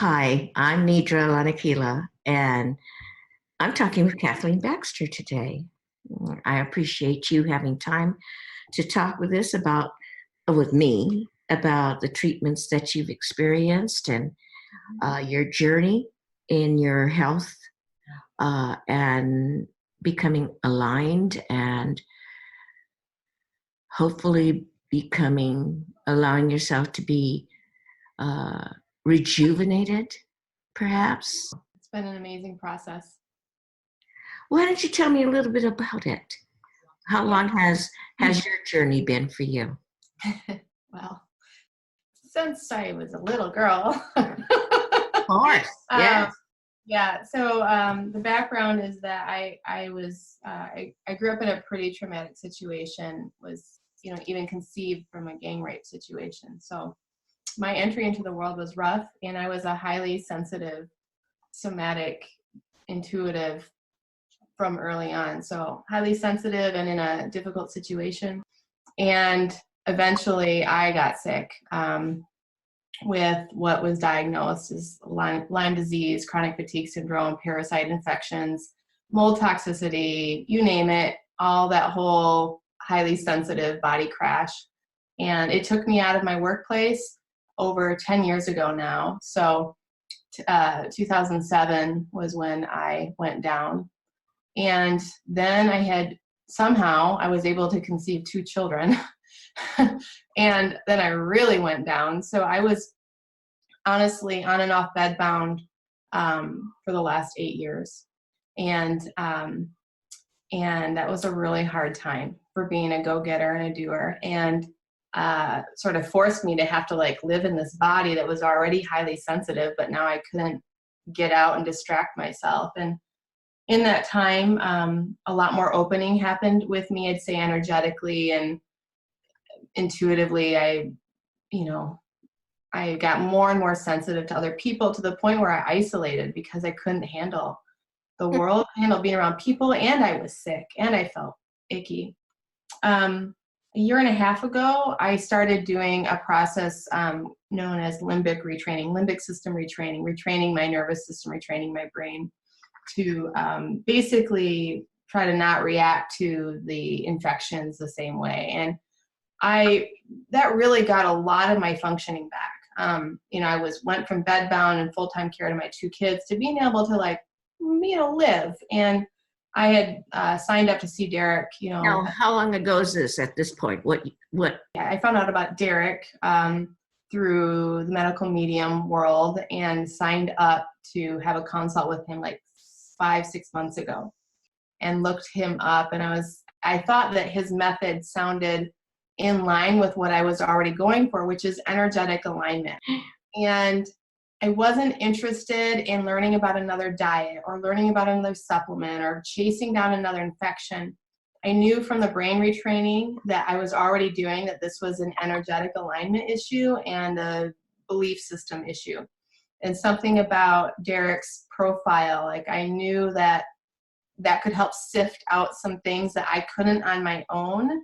Hi, I'm Nidra Lanakila, and I'm talking with Kathleen Baxter today. I appreciate you having time to talk with me about the treatments that you've experienced and your journey in your health and becoming aligned and hopefully allowing yourself to be uh, rejuvenated, perhaps. It's been an amazing process. Why don't you tell me a little bit about it? How long has your journey been for you? Well, since I was a little girl. Of course, yes. Yeah. So the background is that I grew up in a pretty traumatic situation. Was even conceived from a gang rape situation. So my entry into the world was rough, and I was a highly sensitive, somatic, intuitive from early on. So highly sensitive and in a difficult situation. And eventually I got sick with what was diagnosed as Lyme disease, chronic fatigue syndrome, parasite infections, mold toxicity, you name it, all that whole highly sensitive body crash. And it took me out of my workplace over 10 years ago now. So 2007 was when I went down. And then I was able to conceive 2 children. And then I really went down. So I was honestly on and off bedbound for the last 8 years. And that was a really hard time for being a go-getter and a doer. And sort of forced me to have to live in this body that was already highly sensitive, but now I couldn't get out and distract myself. And in that time, a lot more opening happened with me, I'd say energetically and intuitively. I got more and more sensitive to other people to the point where I isolated because I couldn't handle the world, handle being around people, and I was sick and I felt icky. A year and a half ago, I started doing a process known as limbic system retraining my nervous system, retraining my brain to basically try to not react to the infections the same way. And that really got a lot of my functioning back. I went from bedbound and full-time care to my 2 kids to being able to live. And I had signed up to see Derek. Now, how long ago is this at this point? What? Yeah, I found out about Derek through the medical medium world and signed up to have a consult with him 5-6 months ago, and looked him up. And I thought that his method sounded in line with what I was already going for, which is energetic alignment. And I wasn't interested in learning about another diet or learning about another supplement or chasing down another infection. I knew from the brain retraining that I was already doing that this was an energetic alignment issue and a belief system issue. And something about Derek's profile, I knew that could help sift out some things that I couldn't on my own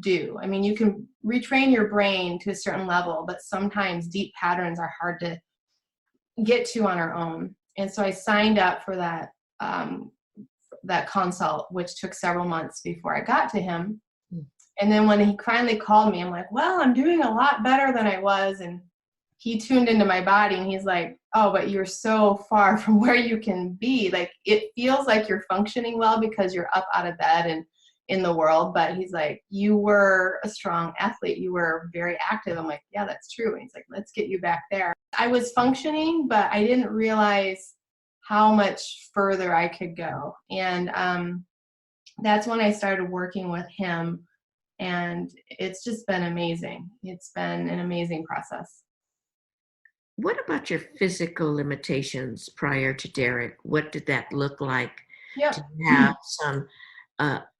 do. I mean, you can retrain your brain to a certain level, but sometimes deep patterns are hard to get to on our own. And so I signed up for that consult, which took several months before I got to him. And then when he finally called me, I'm like, well, I'm doing a lot better than I was. And he tuned into my body and he's like, oh, but you're so far from where you can be. It feels like you're functioning well because you're up out of bed and in the world. But he's like, you were a strong athlete. You were very active. I'm like, yeah, that's true. And he's like, let's get you back there. I was functioning, but I didn't realize how much further I could go. And that's when I started working with him. And it's just been amazing. It's been an amazing process. What about your physical limitations prior to Derek? What did that look like? Yep. Do you have some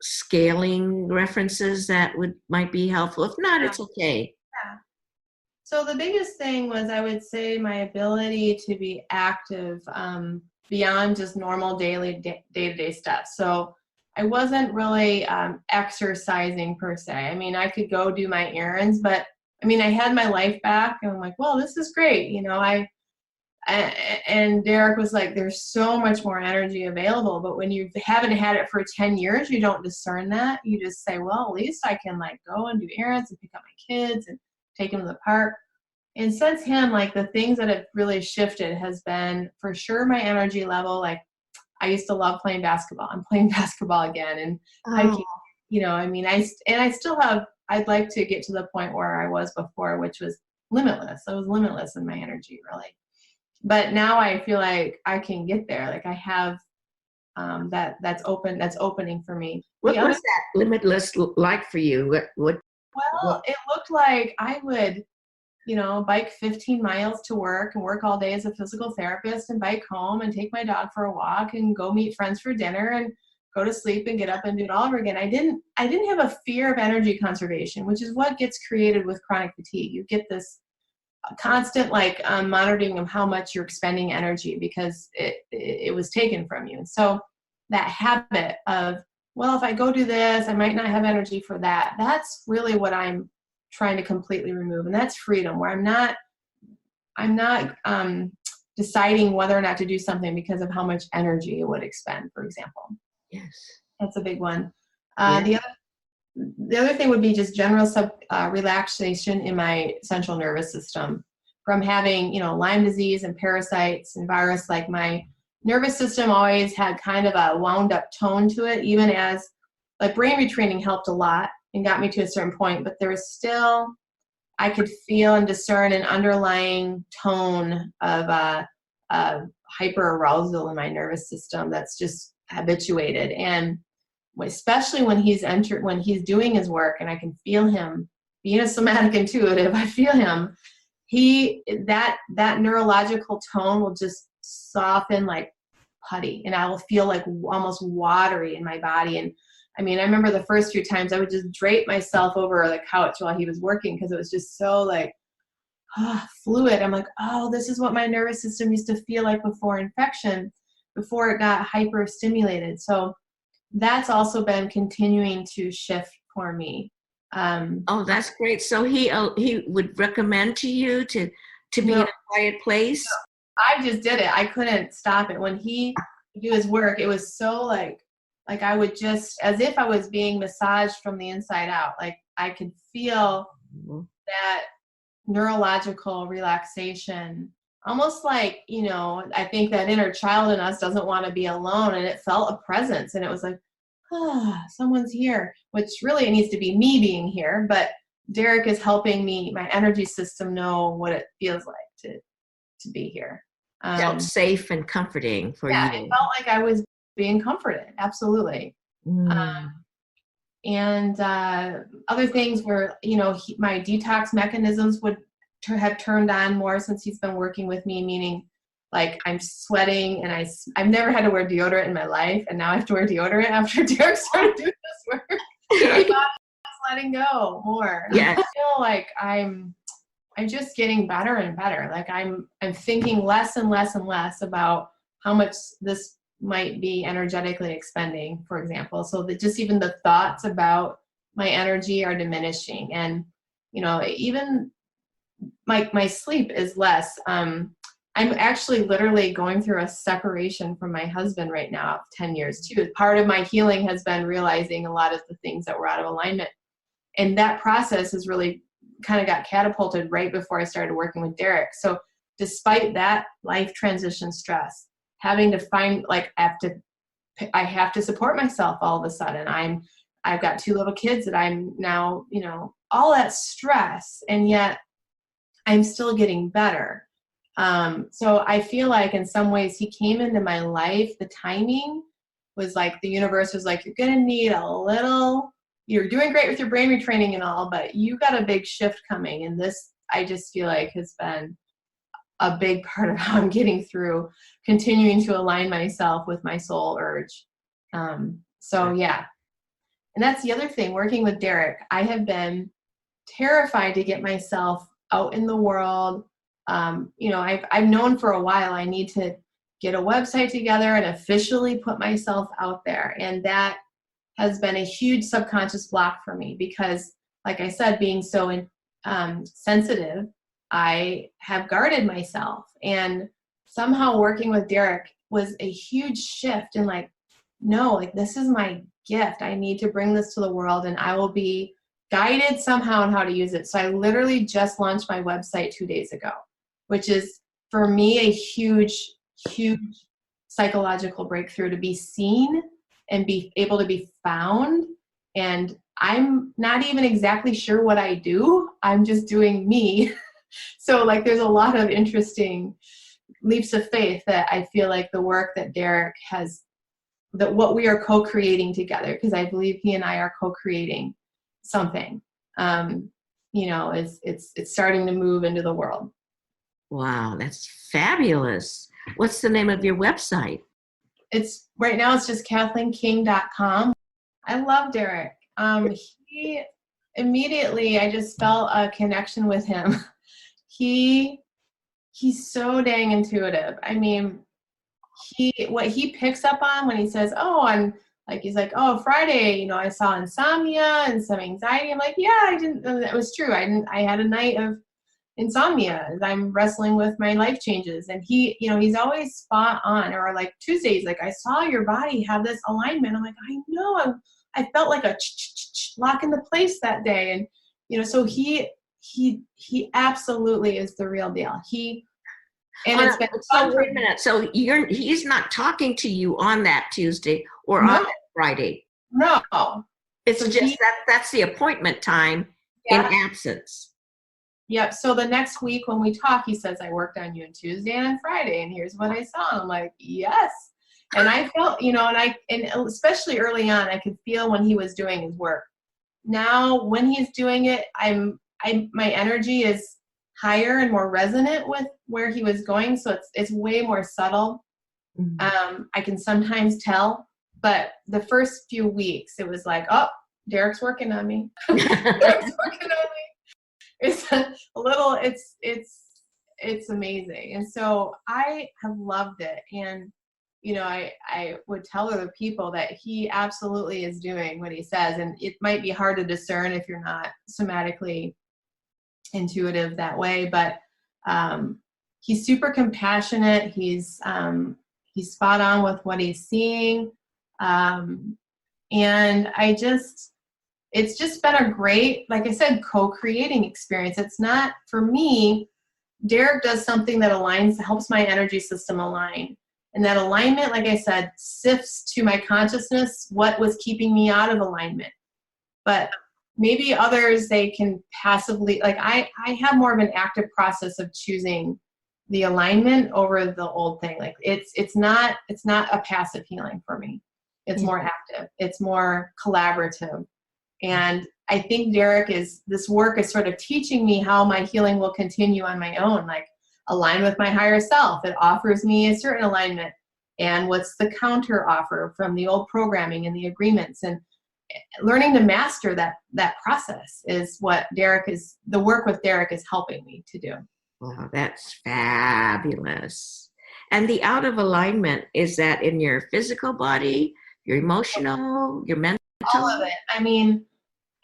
scaling references that might be helpful? If not, it's okay. Yeah. So the biggest thing was, I would say, my ability to be active beyond just normal daily day-to-day stuff. So I wasn't really exercising per se. I mean, I could go do my errands, but I mean, I had my life back and I'm like, well, this is great. And Derek was like, there's so much more energy available, but when you haven't had it for 10 years, you don't discern that. You just say, well, at least I can like go and do errands and pick up my kids and take them to the park. And since him, like the things that have really shifted has been for sure my energy level. Like I used to love playing basketball. I'm playing basketball again, and hiking, I mean, I still have, I'd like to get to the point where I was before, which was limitless. I was limitless in my energy, really. But now I feel like I can get there. Like I have that's opening for me. What was that limitless like for you? What? Well, it looked like I would, bike 15 miles to work and work all day as a physical therapist and bike home and take my dog for a walk and go meet friends for dinner and go to sleep and get up and do it all over again. I didn't have a fear of energy conservation, which is what gets created with chronic fatigue. You get this constant monitoring of how much you're expending energy because it was taken from you. And so that habit of, well, if I go do this, I might not have energy for that. That's really what I'm trying to completely remove. And that's freedom, where I'm not deciding whether or not to do something because of how much energy it would expend, for example. Yes. That's a big one. Yeah. The other thing would be just general relaxation in my central nervous system from having, Lyme disease and parasites and virus. Like my nervous system always had kind of a wound up tone to it, even as like brain retraining helped a lot and got me to a certain point, but there was still, I could feel and discern an underlying tone of hyper arousal in my nervous system that's just habituated. And especially when he's doing his work and I can feel him being a somatic intuitive, I feel him, that neurological tone will just soften like putty and I will feel like almost watery in my body. And I mean, I remember the first few times I would just drape myself over the couch while he was working because it was just so fluid. I'm like, oh, this is what my nervous system used to feel like before infection, before it got hyper stimulated. So that's also been continuing to shift for me. Oh, that's great. So he would recommend to you to be in a quiet place? No, I just did it. I couldn't stop it. When he would do his work, it was so like I would just, as if I was being massaged from the inside out. Like I could feel that neurological relaxation, almost like, I think that inner child in us doesn't want to be alone, and it felt a presence, and it was like, someone's here, which really it needs to be me being here, but Derek is helping me, my energy system, know what it feels like to be here. Felt safe and comforting for you. Yeah, it felt like I was being comforted. Absolutely. And other things were, my detox mechanisms would have turned on more since he's been working with me, meaning like I'm sweating and I've never had to wear deodorant in my life. And now I have to wear deodorant after Derek started doing this work. My body's letting go more. Yeah. I feel like I'm just getting better and better. Like I'm thinking less and less and less about how much this might be energetically expending, for example. So that just even the thoughts about my energy are diminishing. And, even my sleep is less. I'm actually literally going through a separation from my husband right now of 10 years too. Part of my healing has been realizing a lot of the things that were out of alignment. And that process has really kind of got catapulted right before I started working with Derek. So despite that life transition stress, having to find, I have to support myself all of a sudden. I've got 2 little kids that I'm now, all that stress, and yet I'm still getting better. So I feel like in some ways he came into my life, the timing was like the universe was like, you're going to need you're doing great with your brain retraining and all, but you got a big shift coming. And this, I just feel like has been a big part of how I'm getting through, continuing to align myself with my soul urge. So yeah. And that's the other thing, working with Derek, I have been terrified to get myself out in the world. I've known for a while I need to get a website together and officially put myself out there. And that has been a huge subconscious block for me because, like I said, being so sensitive, I have guarded myself. And somehow working with Derek was a huge shift in like, no, like this is my gift. I need to bring this to the world, and I will be guided somehow on how to use it. So I literally just launched my website 2 days ago, which is for me a huge, huge psychological breakthrough, to be seen and be able to be found. And I'm not even exactly sure what I do. I'm just doing me. So like there's a lot of interesting leaps of faith that I feel like the work that Derek has, that what we are co-creating together, because I believe he and I are co-creating something, it's starting to move into the world. Wow, that's fabulous. What's the name of your website? It's right now it's just KathleenKing.com. I love Derek. He immediately, I just felt a connection with him. He's so dang intuitive. I mean, what he picks up on when he says, oh, I'm like, he's like, oh, Friday, I saw insomnia and some anxiety. I'm like, yeah, I didn't, that was true. I had a night of insomnia as I'm wrestling with my life changes. And he's always spot on. Or like Tuesdays, like, I saw your body have this alignment. I'm like, I know, I felt like a lock into place that day. And, so he absolutely is the real deal. It's been so wait a minute. So he's not talking to you on that Tuesday or on that Friday. No. It's so just that's the appointment time in absence. Yep. So the next week when we talk, he says, I worked on you on Tuesday and on Friday, and here's what I saw. And I'm like, yes. And I felt, and especially early on, I could feel when he was doing his work. Now, when he's doing it, my energy is higher and more resonant with where he was going. So it's way more subtle. Mm-hmm. I can sometimes tell, but the first few weeks, it was like, oh, Derek's working on me. Derek's working on me. It's a little, it's amazing. And so I have loved it. And, I would tell other people that he absolutely is doing what he says. And it might be hard to discern if you're not somatically intuitive that way, but he's super compassionate. He's spot on with what he's seeing. And it's just been a great, like I said, co-creating experience. It's not, for me, Derek does something that helps my energy system align. And that alignment, like I said, sifts to my consciousness what was keeping me out of alignment. But maybe others, they can passively, like I have more of an active process of choosing the alignment over the old thing. Like it's not a passive healing for me. It's more active. It's more collaborative. And I think this work is sort of teaching me how my healing will continue on my own, like align with my higher self. It offers me a certain alignment. And what's the counter offer from the old programming and the agreements? And learning to master that process is what the work with Derek is helping me to do. Wow, that's fabulous. And the out of alignment, is that in your physical body, your emotional, your mental? All of it. I mean,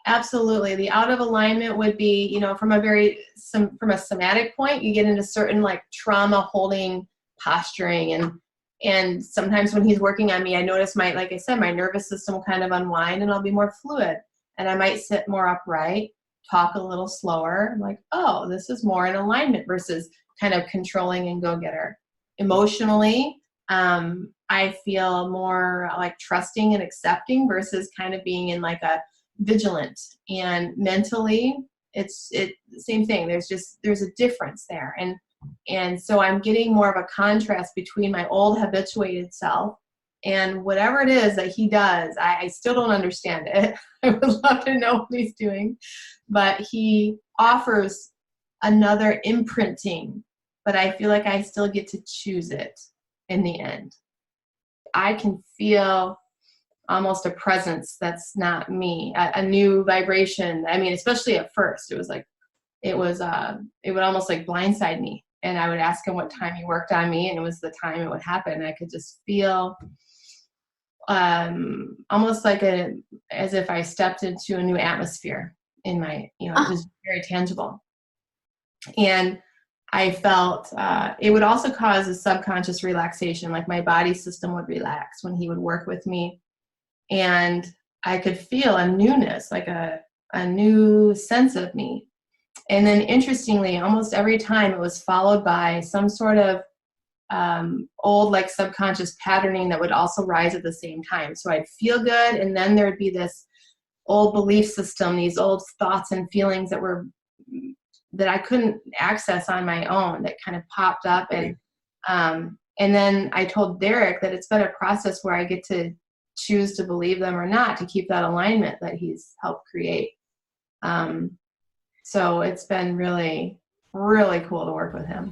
absolutely. The out of alignment would be, from a somatic point, you get into certain like trauma holding posturing. And sometimes when he's working on me, I notice like I said, my nervous system will kind of unwind and I'll be more fluid. And I might sit more upright, talk a little slower. I'm like, oh, this is more in alignment versus kind of controlling and go-getter. Emotionally, I feel more like trusting and accepting versus kind of being in like a vigilant. And mentally, it's the same thing. There's a difference there. And so I'm getting more of a contrast between my old habituated self and whatever it is that he does. I still don't understand it. I would love to know what he's doing, but he offers another imprinting, but I feel like I still get to choose it in the end. I can feel almost a presence that's not me, a new vibration. I mean, especially at first, it would almost like blindside me. And I would ask him what time he worked on me, and it was the time it would happen. And I could just feel almost like as if I stepped into a new atmosphere in my, it was very tangible. And I felt it would also cause a subconscious relaxation, like my body system would relax when he would work with me. And I could feel a newness, like a new sense of me. And then interestingly, almost every time it was followed by some sort of old like subconscious patterning that would also rise at the same time. So I'd feel good, and then there would be this old belief system, these old thoughts and feelings that I couldn't access on my own, that kind of popped up. And then I told Derek that it's been a process where I get to choose to believe them or not, to keep that alignment that he's helped create. So it's been really, really cool to work with him.